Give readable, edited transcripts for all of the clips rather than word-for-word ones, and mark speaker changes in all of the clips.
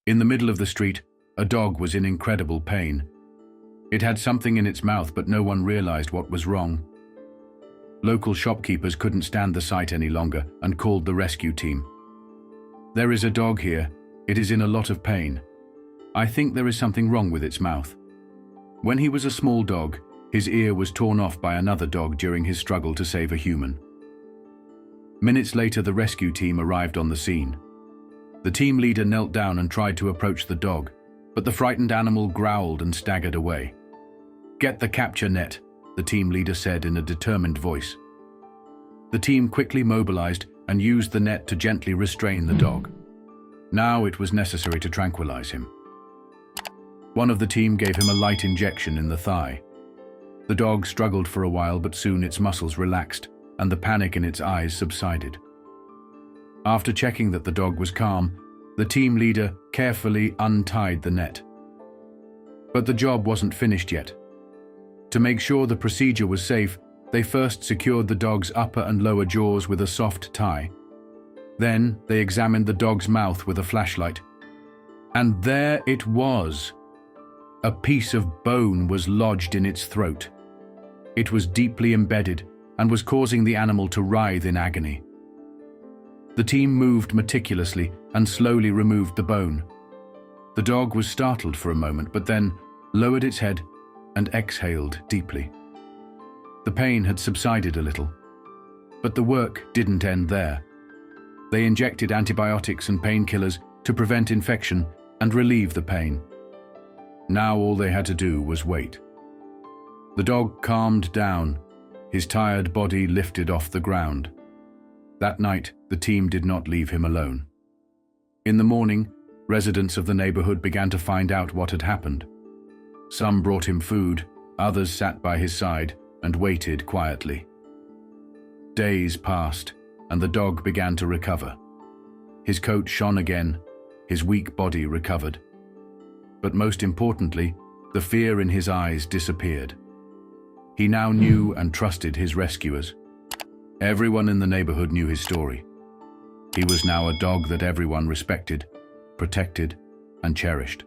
Speaker 1: In the middle of the street, a dog was in incredible pain. It had something in its mouth, but no one realized what was wrong. Local shopkeepers couldn't stand the sight any longer and called the rescue team. "There is a dog here. It is in a lot of pain. I think there is something wrong with its mouth." When he was a small dog, his ear was torn off by another dog during his struggle to save a human. Minutes later, the rescue team arrived on the scene. The team leader knelt down and tried to approach the dog, but the frightened animal growled and staggered away. "Get the capture net," the team leader said in a determined voice. The team quickly mobilized and used the net to gently restrain the dog. Now it was necessary to tranquilize him. One of the team gave him a light injection in the thigh. The dog struggled for a while, but soon its muscles relaxed and the panic in its eyes subsided. After checking that the dog was calm, the team leader carefully untied the net. But the job wasn't finished yet. To make sure the procedure was safe, they first secured the dog's upper and lower jaws with a soft tie. Then they examined the dog's mouth with a flashlight. And there it was. A piece of bone was lodged in its throat. It was deeply embedded and was causing the animal to writhe in agony. The team moved meticulously and slowly removed the bone. The dog was startled for a moment, but then lowered its head and exhaled deeply. The pain had subsided a little, but the work didn't end there. They injected antibiotics and painkillers to prevent infection and relieve the pain. Now all they had to do was wait. The dog calmed down, his tired body lifted off the ground. That night, the team did not leave him alone. In the morning, residents of the neighborhood began to find out what had happened. Some brought him food, others sat by his side and waited quietly. Days passed, and the dog began to recover. His coat shone again, his weak body recovered. But most importantly, the fear in his eyes disappeared. He now knew and trusted his rescuers. Everyone in the neighborhood knew his story. He was now a dog that everyone respected, protected, and cherished.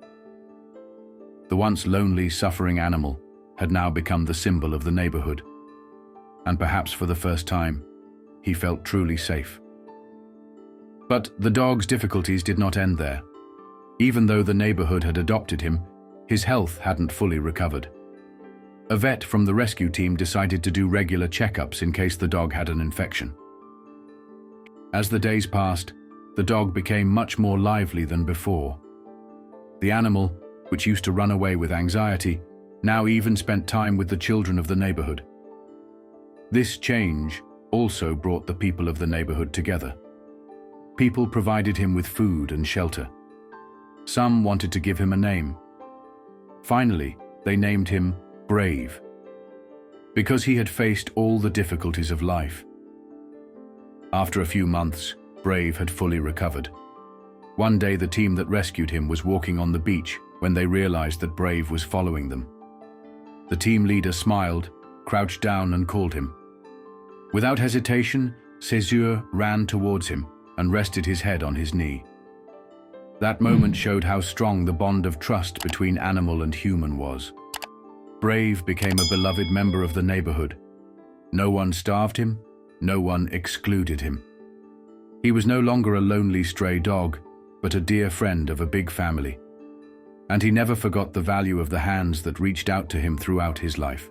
Speaker 1: The once lonely, suffering animal had now become the symbol of the neighborhood. And perhaps for the first time, he felt truly safe. But the dog's difficulties did not end there. Even though the neighborhood had adopted him, his health hadn't fully recovered. A vet from the rescue team decided to do regular checkups in case the dog had an infection. As the days passed, the dog became much more lively than before. The animal, which used to run away with anxiety, now even spent time with the children of the neighborhood. This change also brought the people of the neighborhood together. People provided him with food and shelter. Some wanted to give him a name. Finally, they named him Brave, because he had faced all the difficulties of life. After a few months, Brave had fully recovered. One day, the team that rescued him was walking on the beach when they realized that Brave was following them. The team leader smiled, crouched down, and called him. Without hesitation, Cesur ran towards him and rested his head on his knee. That moment showed how strong the bond of trust between animal and human was. Brave became a beloved member of the neighborhood. No one starved him, no one excluded him. He was no longer a lonely stray dog, but a dear friend of a big family. And he never forgot the value of the hands that reached out to him throughout his life.